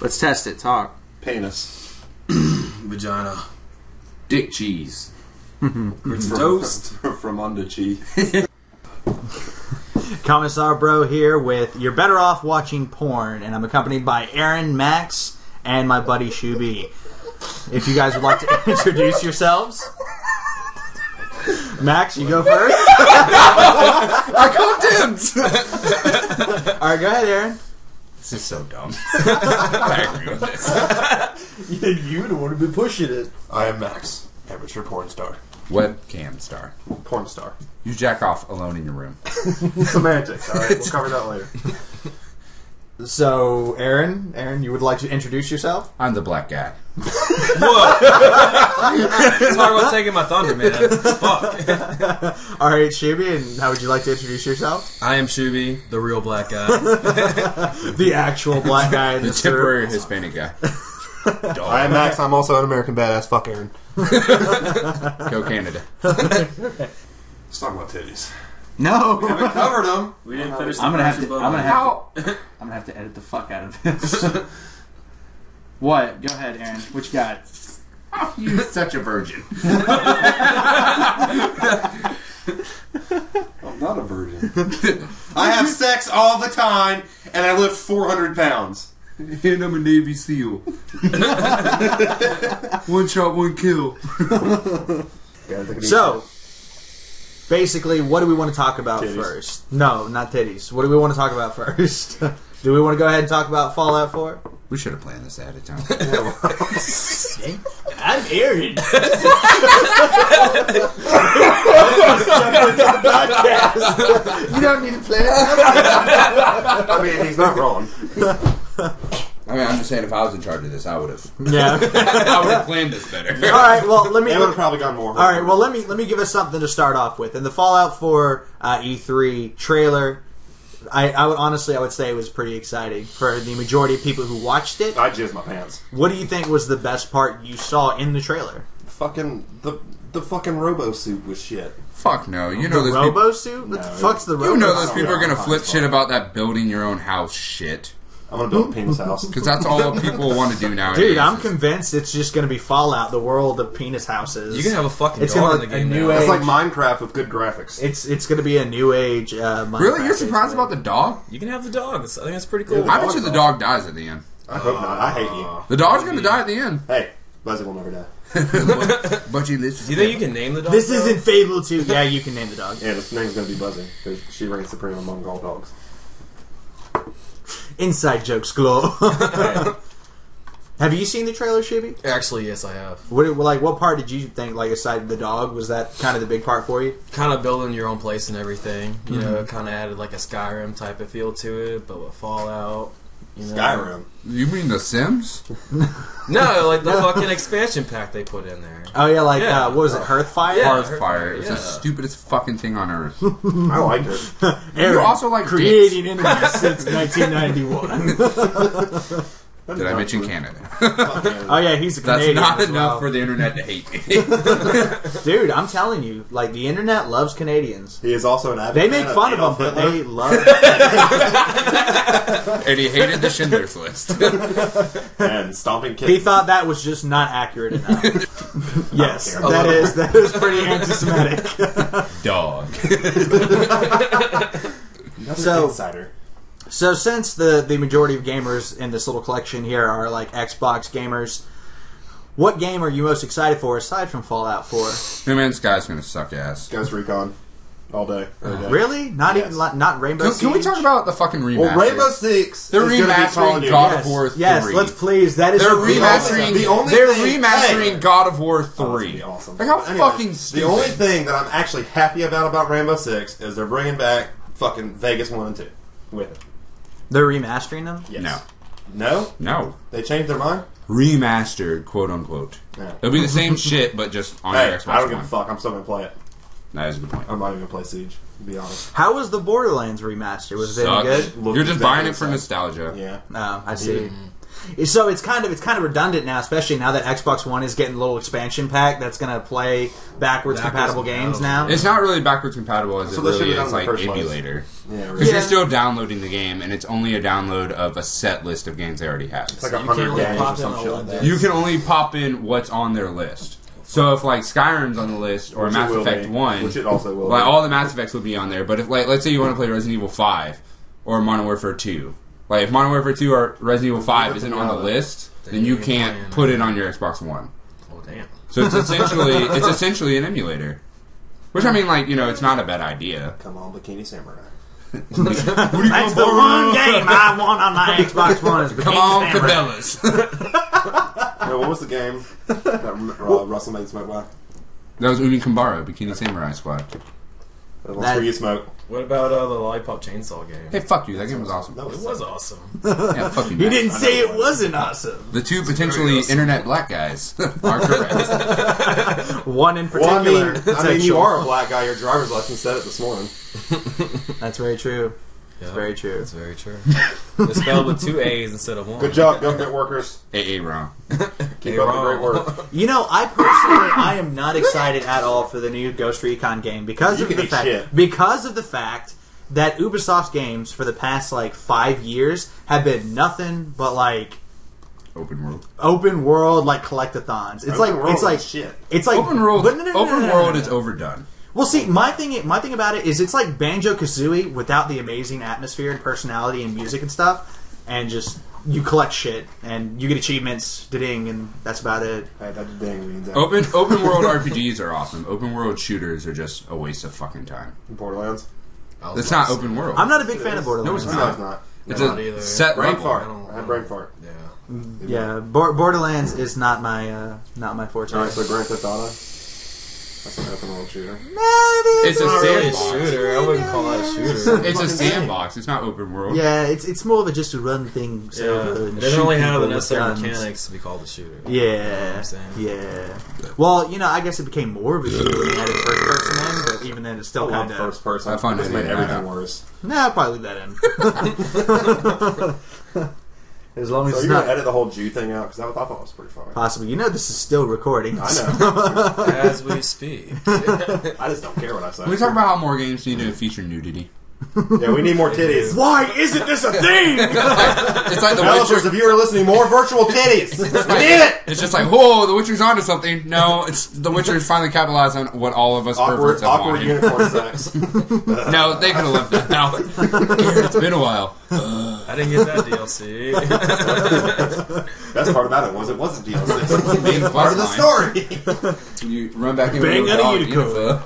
Let's test it. Talk. Penis. Vagina. Dick cheese. Toast. From under cheese. Commissar Bro here with You're Better Off Watching Porn, and I'm accompanied by Arin, Max, and my buddy Shoobi. If you guys would like to introduce yourselves. Max, you go first. I called dibs! Alright, go ahead, Arin. This is so dumb. I agree with this. You'd want to be pushing it. I am Max, amateur porn star. Webcam star. Porn star. You jack off alone in your room. Semantics, alright? We'll cover that later. So, Arin, you would like to introduce yourself? I'm the black guy. What? Talk about taking my thunder, man. Fuck. Alright, Shoobi, and how would you like to introduce yourself? I am Shoobi, the real black guy. The actual black guy in The this temporary Hispanic guy. I am Max, I'm also an American badass. Fuck Aaron. Go Canada. Let's talk about titties. No! We haven't covered them. We didn't finish the I'm gonna have first to. one. I'm gonna have to edit the fuck out of this. What? Go ahead, Arin. What you got? You're such a virgin. I'm not a virgin. I have sex all the time, and I lift 400 pounds. And I'm a Navy SEAL. One shot, one kill. So, basically, what do we want to talk about Titties. first? No, not titties. What do we want to talk about first? Do we want to go ahead and talk about Fallout 4? We should have planned this ahead of time. I'm Arin. You don't need to plan. I mean, he's not wrong. I mean, I'm just saying, if I was in charge of this, I would have. Yeah. I would have planned this better. All right. Well, let me. They would have probably gone more. All right. Well, let me give us something to start off with. In the Fallout 4 E3 trailer, I would say it was pretty exciting for the majority of people who watched it. I jizzed my pants. What do you think was the best part you saw in the trailer? Fucking the fucking robo suit was shit. Fuck no. You know The those people. robo-suit? What the fuck's the robo-suit? You know those people are gonna Yeah, flip fine. shit about that building your own house shit. I'm gonna build a penis house. Because that's all people want to do nowadays. Dude, I'm convinced it's just going to be Fallout, the world of penis houses. You can have a fucking It's dog gonna in the a game new now. It's age. like Minecraft with good graphics. It's going to be a new age. Minecraft, Really? You're surprised basically. about the dog? You can have the dog. I think that's pretty cool. Yeah, I bet you the dog dies at the end. I hope not. I hate you. The dog's gonna die at the end. Hey, Buzzy will never die. But you listen. Do you think you can name the dog? This though? isn't Fable 2. Yeah, you can name the dog. Yeah, this name's gonna be Buzzy because she reigns supreme among all dogs. Inside jokes glow. Have you seen the trailer, Shibby? Actually, yes, I have. What part did you think, aside the dog, was that kind of the big part for you? Kind of building your own place and everything. You know, it kind of added like a Skyrim type of feel to it, but with Fallout. You know. Skyrim. You mean The Sims? No, like the fucking expansion pack they put in there. Oh, yeah, Yeah. what was it, Hearthfire? Yeah. Hearthfire. It's the Yeah. stupidest fucking thing on earth. I liked it. Aaron, You also like creating internet since 1991. Did I mention Canada? Oh, yeah, he's a That's Canadian not as enough well. for the internet to hate me. Dude, I'm telling you, the internet loves Canadians. He is also an avid They fan make of fun of Adolf them, but Hitler. they love And he hated the Schindler's List. and stomping kittens. He thought that was just not accurate enough. Yes, I don't care. that is pretty anti-Semitic. Dog. Another insider. So since the majority of gamers in this little collection here are Xbox gamers, what game are you most excited for aside from Fallout 4? No Man's Sky's gonna suck ass. Ghost Recon. All day. Every day. Really? Not Yes. even not Rainbow Can Siege? we talk about the fucking remaster? Well, Rainbow Six. They're is gonna be Call of remastering Duty. God Yes, of War 3. yes, let's please. That is They're a big remastering. The only They're thing- remastering hey. God of War Oh, that's gonna 3. be awesome. Like how Anyway, fucking stupid. The only thing that I'm actually happy about Rainbow Six is they're bringing back fucking Vegas 1 and 2 with it. They're remastering them? Yes. No. No? No. They changed their mind? Remastered, quote unquote. No. It'll be the same shit, but just on Hey, your Xbox I don't give a One. fuck. I'm still gonna play it. That is a good point. I'm not even gonna play Siege, to be honest. How was the Borderlands remaster? Was it any Sucks. good? Look You're just exactly buying it the for same. nostalgia. Yeah. No, I see. So it's kind of redundant now, especially now that Xbox One is getting a little expansion pack that's going to play backwards compatible games now. It's not really backwards compatible as it really is like emulator. Because you're still downloading the game, and it's only a download of a set list of games they already have. It's like 100 games or some shit like that. You can only pop in what's on their list. So if like Skyrim's on the list or Mass Effect 1, which it also will, like all the Mass Effects will be on there. But if like let's say you want to play Resident Evil 5 or Modern Warfare 2, like if Modern Warfare 2 or Resident Evil 5 isn't on the list, then you can't put it on your Xbox One. Oh damn! So it's essentially an emulator, which I mean, like it's not a bad idea. Come on, Bikini Samurai. That's the one game I want on my Xbox One. Is Come on, Cabela's. What was the game that Russell made smoke by? That was Umi Kambara, Bikini Samurai Squad. That's where you smoke. What about the Lollipop Chainsaw game? Hey, fuck you. That game was awesome. No, it was awesome. Yeah, fuck you. He didn't say it wasn't awesome. The two potentially internet black guys are correct. One in particular. I mean, you are a black guy. Your driver's license said it this morning. That's very true. It's very true. It's very true. It's spelled with 2 A's instead of 1. Good job, government workers. AA wrong. Keep up the great work. I personally am not excited at all for the new Ghost Recon game because of the fact that Ubisoft Games for the past like 5 years have been nothing but like open world like collectathons. It's shit. It's like open world. No, open world is overdone. Well, see, my thing about it is it's like Banjo-Kazooie without the amazing atmosphere and personality and music and stuff, and just you collect shit and you get achievements, da-ding, and that's about it. That da-ding means that. Open world RPGs are awesome. Open world shooters are just a waste of fucking time. Borderlands? That's not open world. I'm not a big fan of Borderlands. No, it's not. It's not a either. set Brain level. fart. I had brain fart. Yeah. Yeah, Borderlands is not my forte. Alright, so Grand Theft Auto? That's an open world shooter. It's a sandbox. Shooter. I wouldn't call that a shooter. It's a sandbox. It's not open world. Yeah, it's more of a just to run things over and It doesn't shoot really have people the with necessary guns. mechanics to be called a shooter. Yeah, You know what I'm saying? yeah. Well, I guess it became more of a shooter when they added first person in, but even then it's still kind of first person. I find Just it made in everything that. worse. Nah, I'll probably leave that in. As long as So it's you're not going to edit the whole Jew thing out? Because I thought that was pretty funny. possible. This is still recording. I know. As we speak. I just don't care what I say. Can we talk about how more games need to feature nudity? Yeah, we need more titties. Why isn't this a thing? It's like The Developers, Witcher. if you are listening, more virtual titties. We need it. It's just like, whoa, The Witcher's onto something. No, it's The Witcher's finally capitalized on what all of us perverts have Awkward wanted. unicorn sex. No, they could have left that out. It's been a while. I didn't get that DLC. Best part about it was it wasn't DLC. Main Part of the story. story. You run back in Bang with out a dog, unicorn.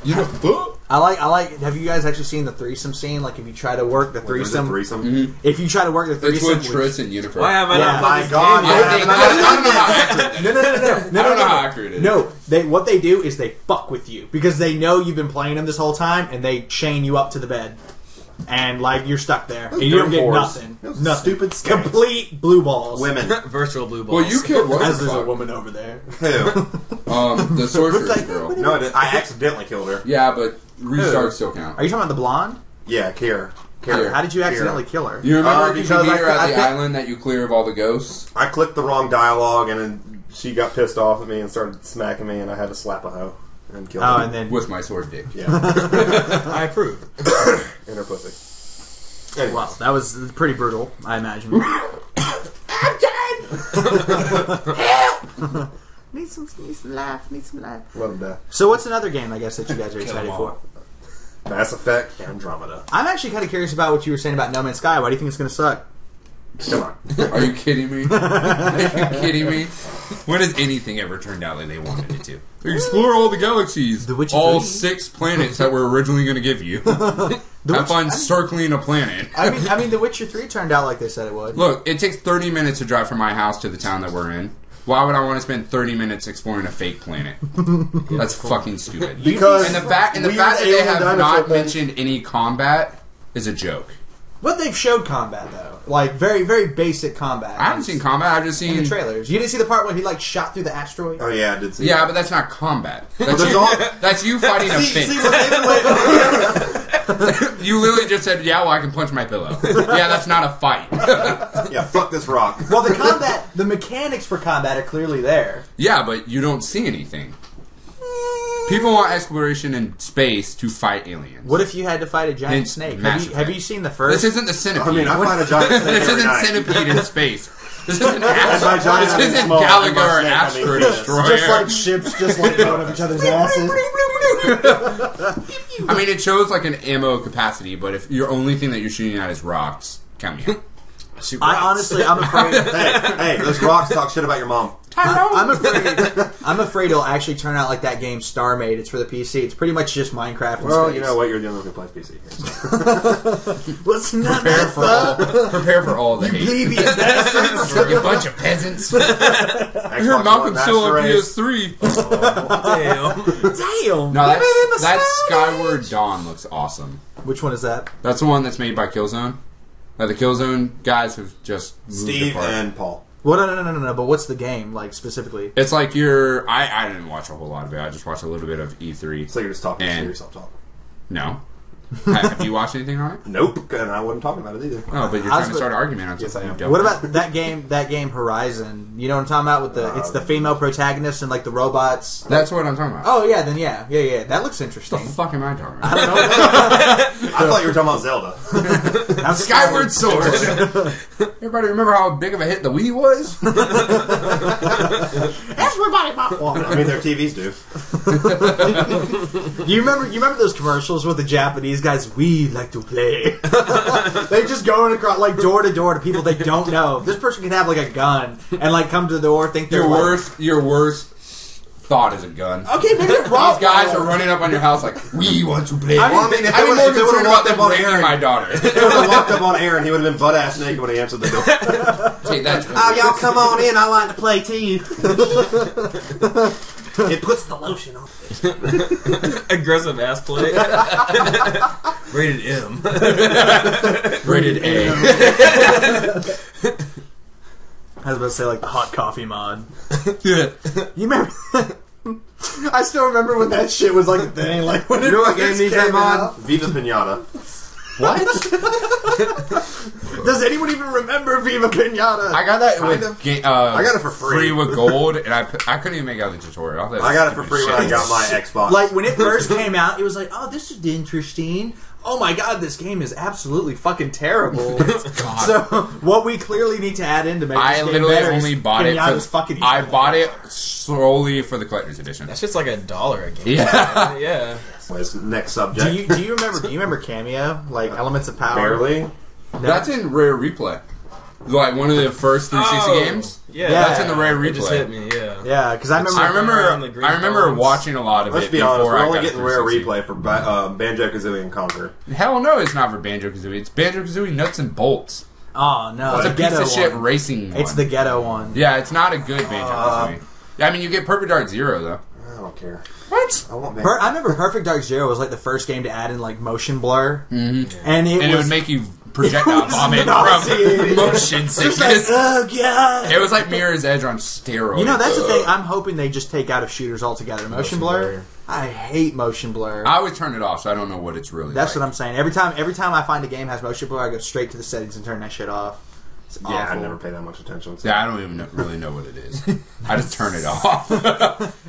Unicorn. I like. Have you guys actually seen the threesome scene? Like, if you try to work the threesome, Threesome. if you try to work the It's threesome, with Triss and Unicorn. Why have I Yeah, not my played this God, game yeah. yet? I don't know how accurate no, I don't know how accurate it is. No, what they do is they fuck with you because they know you've been playing them this whole time, and they chain you up to the bed, and like you're stuck there, and you don't get nothing. Those Nothing. stupid skanks. Complete blue balls. Women. Virtual blue balls. Well, you killed one. As there's a woman over there. Who? The sorceress Like- girl. No, I didn't. I accidentally killed her. Yeah, but restarts still count. Are you talking about the blonde? Yeah, Kier. How did you accidentally kill her? You remember because you because beat her I at the picked- island that you clear of all the ghosts? I clicked the wrong dialogue, and then she got pissed off at me and started smacking me, and I had to slap a hoe and kill her. Oh, and then With my sword dick. Yeah, I approve. in her pussy. Anyways. wow, that was pretty brutal. I imagine. Need some laugh. Need some laugh. Love him death. So, what's another game? I guess that you guys are excited for? Mass Effect Andromeda. I'm actually kind of curious about what you were saying about No Man's Sky. Why do you think it's going to suck? Come on. Are you kidding me? Are you kidding me? When has anything ever turned out like they wanted it to? Explore all the galaxies. The Witcher all 3. 6 planets that we're originally going to give you. Have fun circling a planet. I mean, The Witcher 3 turned out like they said it would. Look, it takes 30 minutes to drive from my house to the town that we're in. Why would I want to spend 30 minutes exploring a fake planet? That's fucking stupid. Because And the fact weird that they alien have dinosaur not thing. mentioned any combat is a joke. But they've showed combat though, like very, very basic combat. I haven't seen combat. I've just in seen the trailers. You didn't see the part where he like shot through the asteroid. Oh yeah, I did see. Yeah, that. but that's not combat. That's There's you, all- that's you fighting a See, fake. the same way. You literally just said, yeah, well, I can punch my pillow. Yeah, that's not a fight. Yeah, fuck this rock. Well, the mechanics for combat are clearly there. Yeah, but you don't see anything. People want exploration in space to fight aliens. What if you had to fight a giant It's snake? massive. Have you seen the first? This isn't the Centipede. I mean, I find a giant snake This every isn't night. Centipede in space. This isn't My giant This isn't small, Gallagher my or snake, I Astro mean, Destroyer. just like ships, just like going up each other's asses. I mean, it shows like an ammo capacity, but if your only thing that you're shooting at is rocks, count me out. I'm afraid. Hey, those rocks talk shit about your mom. I'm afraid it'll actually turn out like that game Starmade. It's for the PC. It's pretty much just Minecraft. Well, space. you know what? You're the only one who plays PC here. So. What's not that Prepare for all the hate. plebeian bastards? You bunch of peasants. I heard Malcolm's still on PS3. Damn. No, that Skyward Dawn looks awesome. Which one is that? That's the one that's made by Killzone. The Killzone guys have just moved Steve apart. and Paul. Well, no. But what's the game like specifically? It's like I didn't watch a whole lot of it. I just watched a little bit of E3. So you're just talking And- serious talk. No. Have you watched anything on it? Nope, and I wasn't talking about it either. Oh, but you're trying to start an argument on Yes, something I am. you don't. What about that game Horizon? You know what I'm talking about? With it's the female protagonist and like the robots. That's what I'm talking about. Oh yeah, then yeah. That looks What interesting. the fuck am I talking about? I don't know. I thought you were talking about Zelda. That's Skyward Sword! Everybody remember how big of a hit the Wii was? Everybody bought one. I mean, their TVs do. You remember those commercials with the Japanese guys? We like to play. They just going across like door to door to people they don't know. This person can have like a gun and like come to the door, think they're Your worst thought is a gun. Okay, maybe they're wrong. These guys are running up on your house like, we want to play. I mean, Well, I mean, if I'd be they more would have concerned about walked them up on raping Aaron, my daughter. if they would have walked up on Aaron, he would have been butt ass naked when he answered the door. Take that. Oh, y'all come on in. I like to play too. It puts the lotion on. Aggressive ass play. Rated M. Rated A. I was about to say like the hot coffee mod. Yeah. You remember? I still remember when that shit was like a thing. Like when You know what game first needs that came mod? out. Viva Pinata. What? Does anyone even remember Viva Pinata? I got that Kind with of. I got it for free. with gold, and I couldn't even make out the tutorial. I got it for free when I got my Xbox. Like when it first came out, it was like, oh, this is interesting. Oh my god, this game is absolutely fucking terrible. God. So what we clearly need to add in to make I this game literally better only is bought it Pinata's for. fucking I evil. bought it solely for the collector's edition. That's just like $1 a game. Yeah. Yeah. Anyways, next subject. Do you remember Cameo? Like Elements of Power? Barely. No. That's in Rare Replay. Like one of the first 360 games. Yeah. That's in the Rare It just hit Replay. me, yeah. Yeah, because I remember. around the green I remember bones. watching a lot of Let's it be before honest, we're I only got getting a Rare 360. Replay for Banjo-Kazooie and Conquer. Hell no, it's not for Banjo-Kazooie. It's Banjo-Kazooie Nuts and Bolts. Oh no, It's the a piece ghetto of shit one. racing one. It's the ghetto one. Yeah, it's not a good Banjo-Kazooie. Yeah, I mean, you get Perfect Dark Zero, though. I don't care. What? I want Banjo. I remember Perfect Dark Zero was like the first game to add in like motion blur, and it would make you projectile was vomit nauseating. from motion Just like, sickness. oh god. It was like Mirror's Edge on steroids. You know, that's the thing. I'm hoping they just take out of shooters altogether. Motion blur. blur. I hate motion blur. I always turn it off, so I don't know what it's really That's like. what I'm saying. Every time I find a game has motion blur, I go straight to the settings and turn that shit off. It's Yeah, I awful. never pay that much attention. So. Yeah, I don't even really know what it is. I just turn it off.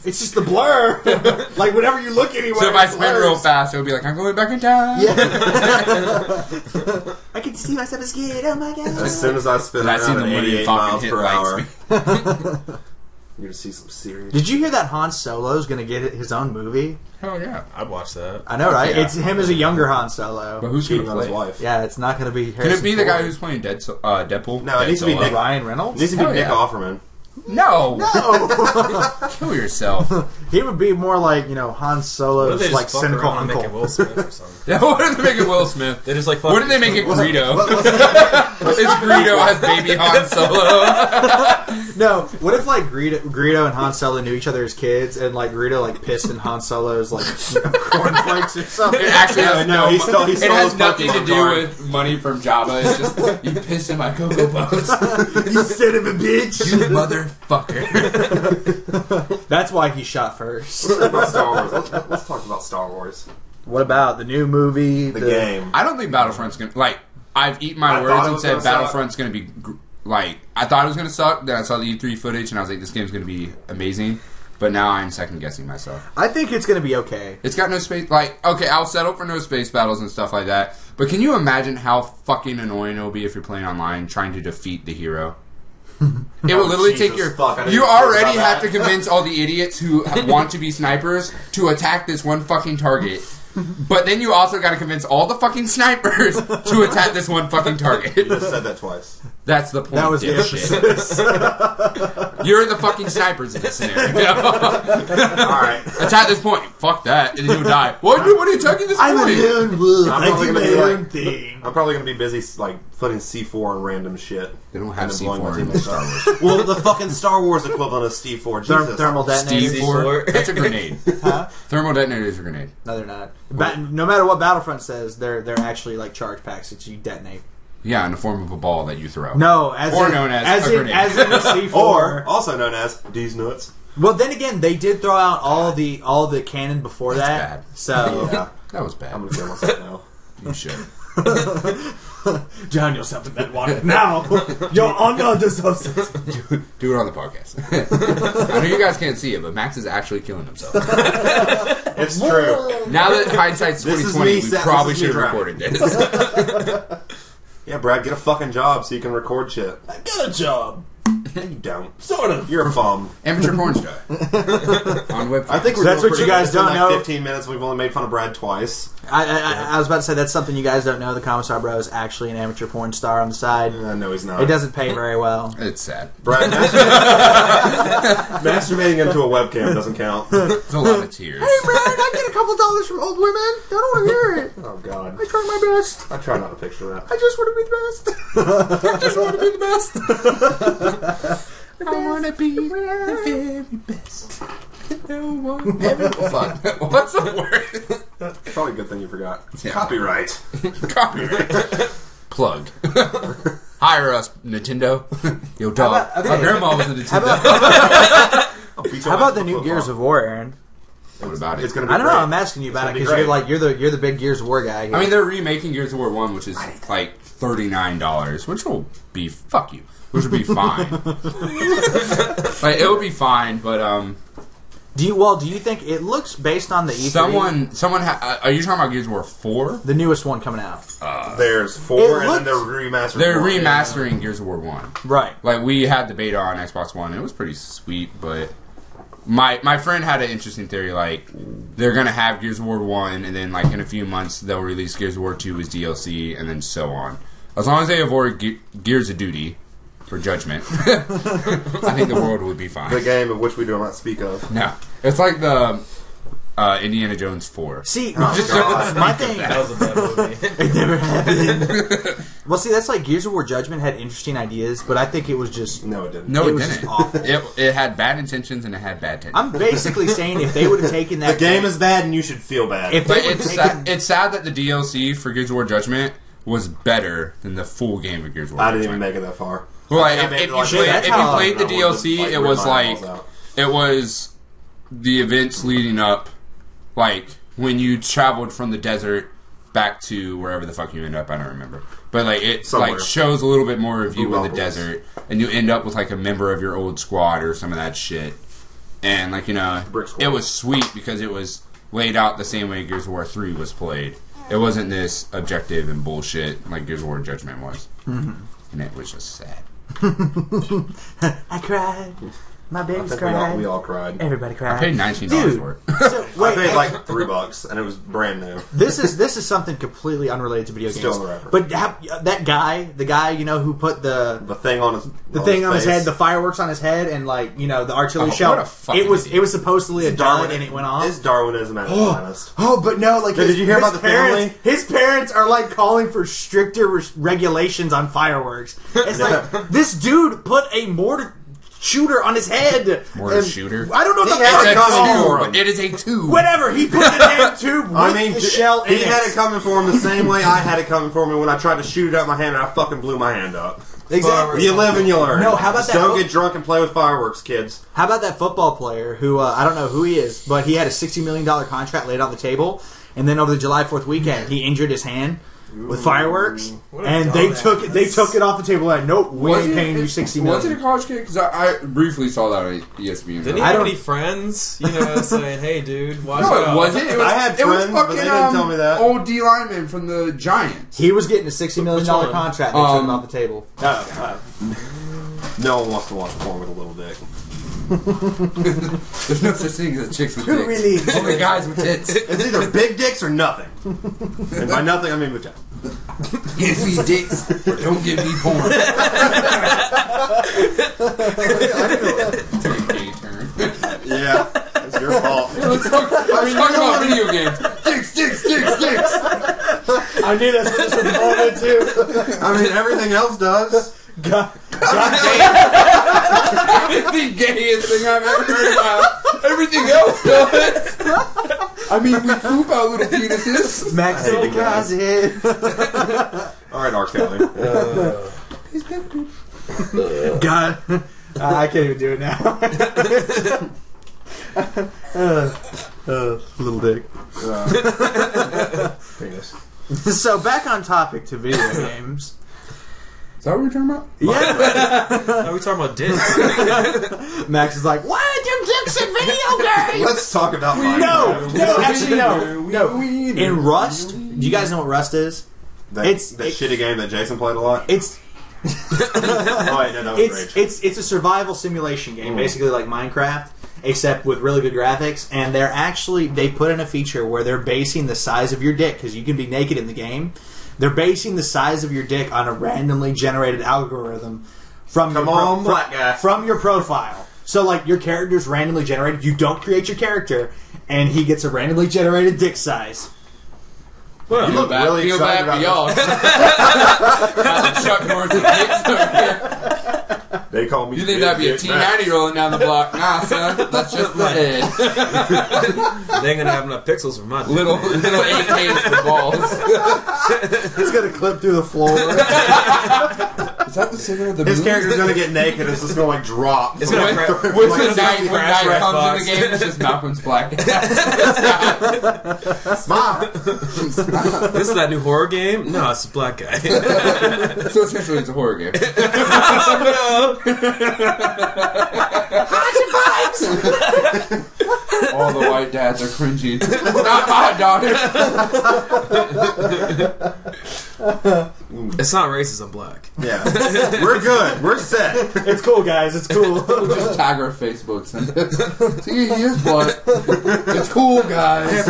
It's just the blur. Like whenever you look anywhere. So if I it spin blurs. real fast, it would be like, I'm going back in time. Yeah. I can see myself as kid. Oh my god. As soon as I spin And I see around the at money 88 fucking miles hit per likes hour, me. you're gonna see some serious. Did you hear that Han Solo's going to get his own movie? Hell yeah. I'd watch that. I know, right? Yeah. It's him as a younger Han Solo. But who's going cheating to on his play? wife? Yeah, it's not going to be. Can it be the guy Ford. who's playing Deadpool? No, it needs to be Solo? Nick- Ryan It Reynolds? needs to be Hell Nick yeah. Offerman. No! No, Kill yourself. he would be more like Han What if Solo's they just like fuck cynical around and make it uncle. Will Smith or something? Yeah, what if they make it Will Smith? They just like What fuck. if they make it Greedo? What's It's Greedo as baby Han Solo. No, what if like Greedo and Han Solo knew each other as kids, and like Greedo like pissed in Han Solo's like cornflakes or something? It actually has No, he stole it has his nothing to Pokemon do card. with money from Jabba. It's just you pissed in my Cocoa Puffs, You son of a bitch! you motherfucker. That's why he shot first. about Star Wars? Let's talk about Star Wars. What about the new movie? The game. I don't think Battlefront's gonna I've eaten my words and said Battlefront's gonna be I thought it was gonna suck. Then I saw the E3 footage and I was like, this game's gonna be amazing. But now I'm second guessing myself. I think it's gonna be okay. It's got no space. Okay, I'll settle for no space battles and stuff like that. But can you imagine how fucking annoying it'll be if you're playing online trying to defeat the hero? It will literally take your... You already have to convince all the idiots who want to be snipers to attack this one fucking target. But then you also got to convince all the fucking snipers to attack this one fucking target. You just said that twice. That's the point. That was You're the fucking snipers in this scenario. Alright. Attack this point. Fuck that. And then you'll die. What are you attacking this point? I'm a lone wolf. I do my own thing. thing. I'm probably going to be busy putting C4 on random shit. They don't have C4 in Star Wars. Well, the fucking Star Wars equivalent of C4. Jesus. Thermal detonators. C4? That's a grenade. Huh? Thermal detonator is a grenade. No, they're not. No matter what Battlefront says, they're actually like charge packs that you detonate. Yeah, in the form of a ball that you throw. No, known as a grenade. As in a C4. Or also known as D's nuts. Well, then again, they did throw out all the cannon before that. Bad. So Yeah. That was bad. I'm going to kill myself now. You should. drown yourself in that water now. You're under the substance. Do it on the podcast. I know you guys can't see it, but Max is actually killing himself. It's true. Now that hindsight's This is 2020, me, we this probably is me should have driving. recorded this. Yeah, Brad, get a fucking job so you can record shit. I got a job. No, you don't. Sort of. You're a bum. Amateur porn star. On webcam. I think we're That's doing what you pretty guys good. It's been don't know. 15 minutes. We've only made fun of Brad twice. I was about to say that's something you guys don't know. The Commissar Bro is actually an amateur porn star on the side. No, he's not. It doesn't pay very well. It's sad. Brad, masturbating into a webcam doesn't count. It's a lot of tears. Hey, Brad, I get a couple dollars from old women. I don't want to hear it. Oh, God. I try my best. I try not to picture that. I just want to be the best. I just want to be the best. I want to be the very best. No one ever fun. What's the word? Probably a good thing you forgot. Yeah. Copyright. Copyright. Plug. Hire us, Nintendo. Yo, dog. How about- okay. My grandma was a Nintendo. How about the new Gears of War, Aaron? War? What about it? It's going to be I don't know. great. I'm asking you about it It's because gonna be you're the big Gears of War guy. Here. I mean, they're remaking Gears of War 1, which is like $39, which will be fuck you, which will be fine. Like, it will be fine, but do you think it looks based on the E3? someone are you talking about Gears of War 4? The newest one coming out. There's 4, It and then looks- they're remastering. They're one. remastering Gears of War 1. Right. Like, we had the beta on Xbox One. It was pretty sweet, but my friend had an interesting theory. Like, they're going to have Gears of War 1, and then, like, in a few months, they'll release Gears of War 2 as DLC, and then so on. As long as they avoid Gears of Duty for Judgment, I think the world would be fine. The game of which we do not speak of. No. It's like the Indiana Jones 4. See, my thing. That was a bad movie. It never happened. Well, see, that's like Gears of War Judgment had interesting ideas, but I think it was just. No, it didn't. No, It it was didn't. just awful. It had bad intentions and it had bad tension. I'm basically saying if they would have taken that. The game is bad, and you should feel bad. If But they would have taken. it's sad that the DLC for Gears of War Judgment was better than the full game of Gears of War I didn't Judgment. even make it that far. Well, I like, made if it like you that. played the I would've, DLC, like, it was ripped my like balls out. it was the events leading up, like when you traveled from the desert back to wherever the fuck you end up. I don't remember, but like it Somewhere. like shows a little bit more of you in the Bubbles. desert, and you end up with like a member of your old squad or some of that shit. And like Brick squad. it was sweet because it was laid out the same way Gears of War 3 was played. It wasn't this objective and bullshit like Gears of War Judgment was, and it was just sad. I cried. My I babies think cried. we all cried. Everybody cried. I paid $19 Dude, for it. So, wait, I paid like $3, and it was brand new. this is something completely unrelated to video games. Still on the record. But that guy, the guy who put the thing on his thing on his face. head, the fireworks on his head, and the artillery Oh, shell. what a fucking It was supposedly a gun, and it went off. It's Darwinism at its finest. Oh, but no, like Did you hear about the parents, family? His parents are like calling for stricter regulations on fireworks. It's like this dude put a mortar shooter on his head. Mortar and shooter? I don't know what He the had fuck it it's coming called. for him. It is a tube. Whatever, he put the damn tube with I mean, the shell in he had it coming for him the same way I had it coming for me when I tried to shoot it out my hand and I fucking blew my hand up. Exactly. You live and you learn. No, how about Just that? Don't get drunk and play with fireworks, kids. How about that football player who I don't know who he is, but he had a $60 million contract laid on the table, and then over the July 4th weekend, he injured his hand with fireworks, and they took it off the table. Like, nope, we ain't paying you $60 million. Was it a college kid? Because I briefly saw that on ESPN. Didn't he have any friends? Saying, "Hey, dude, watch out." No, it wasn't. I had friends, but they didn't tell me that. Old D lineman from the Giants. He was getting a $60 million contract. They took him off the table. No one wants to watch porn with a little dick. There's no such thing as chicks with dicks. Really? Only guys with tits. It's either big dicks or nothing. And by nothing, I mean vagina. Give me dicks or don't give me porn. Yeah, it's your fault. Let's talk about video games. Dicks. I knew that's what this was going too. I mean, everything else does. The gayest thing I've ever heard about. Everything else does. I mean, we poop out little penises. Max in the closet. All right, R. Kelly. God, I can't even do it now. Little dick. Penis. So back on topic to video games. Is that what we're talking about? Yeah. Are we talking about dicks? Max is like, why are your dicks in video games? Let's talk about No. In Rust, do you guys know what Rust is? That shitty game that Jason played a lot. It's it's a survival simulation game, basically like Minecraft, except with really good graphics. And they put in a feature where they're basing the size of your dick, because you can be naked in the game. They're basing the size of your dick on a randomly generated algorithm from your profile. So, like, your character's randomly generated. You don't create your character, and he gets a randomly generated dick size. Well, you look really excited about y'all. Chuck Norris and dicks over here. They call me. You think that'd be a T90 rolling down the block? Nah, son. That's just the head. They ain't gonna have enough pixels for my dick. Little AKs for balls. It's gonna clip through the floor. Is that the singer of the His movie? character's gonna get naked and it's just gonna like drop. It's gonna when night comes in the game, it's just Malcolm's black. Smile. This is that new horror game? No, it's a black guy. So essentially, it's a horror game. All the white dads are cringing. Not my daughter. It's not racist, I'm black. Yeah. We're good. We're set. It's cool, guys. It's cool. Just tag our Facebook. See, here's what. It's cool, guys.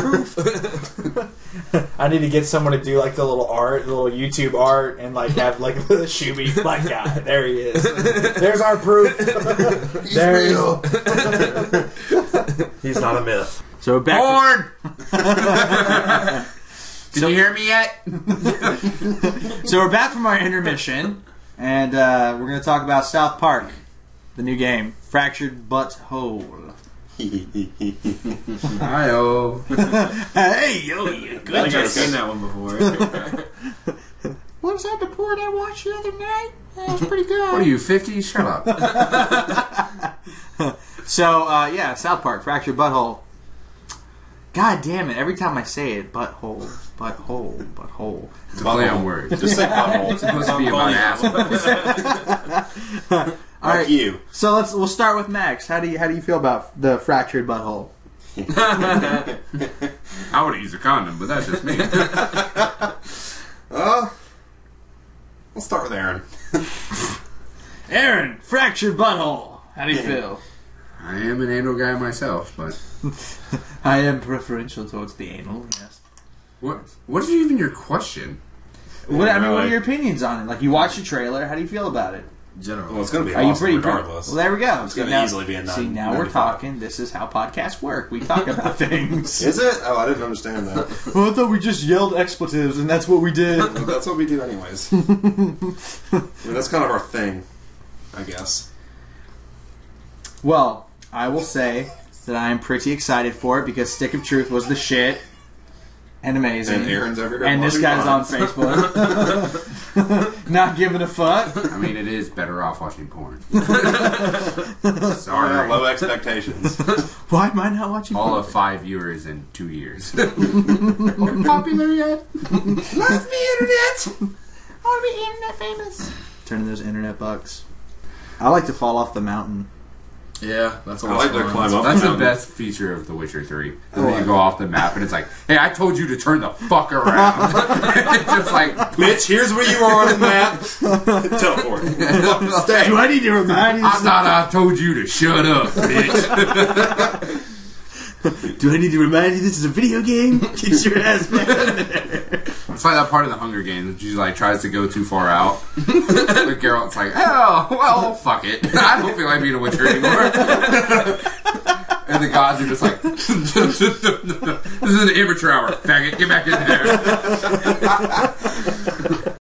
I need to get someone to do like the little YouTube art, and like have like the Shoobi black guy. There he is. There's our proof. He's real. He's not a myth. So back. Porn. Can you hear me yet? So we're back from our intermission, and we're going to talk about South Park, the new game, Fractured Butthole. Hi-oh. Hey, yo, you good. I think I've seen that one before. What was that report I watched the other night? That was pretty good. What are you, 50? Shut up. So, yeah, South Park, Fractured Butthole. God damn it, every time I say it, butthole. It's a play on words. Just say butthole. It's supposed to be about ass. All right, you. So we'll start with Max. How do you feel about the Fractured Butthole? I would have used a condom, but that's just me. We'll start with Aaron. Arin, Fractured Butthole. How do you feel? I am an anal guy myself, but I am preferential towards the anal, yes. What is even your question? What are your opinions on it? Like, you watched the trailer. How do you feel about it? General. Well, it's going to be Are you awesome pretty regardless. Well, there we go. It's going to easily be a 9. See, now we're talking. This is how podcasts work. We talk about things. Is it? Oh, I didn't understand that. Well, I thought we just yelled expletives, and that's what we did. Well, that's what we do anyways. I mean, that's kind of our thing, I guess. Well, I will say that I am pretty excited for it because Stick of Truth was the shit and amazing. And Aaron's over here. And this guy's on Facebook. Not giving a fuck. I mean, it is better off watching porn. Sorry, low expectations. Why am I not watching All porn? of 5 viewers in 2 years. Popular yet? Love me, internet! I want to be internet famous. Turning those internet bucks. I like to fall off the mountain. Yeah, that's I like to climb up. That's the mountain. best feature of The Witcher 3. And then you go off the map and it's like, hey, I told you to turn the fuck around. It's just like, Bitch, here's where you are on the map. Teleport. Stay. Do I need to remind you? I thought I told you to shut up, bitch. Do I need to remind you this is a video game? Get your ass back in there. It's like that part of the Hunger Games. She like tries to go too far out. The Geralt's like, oh, well, fuck it. I don't feel like being a Witcher anymore. And the gods are just like, this is an amateur hour, faggot. Get back in there.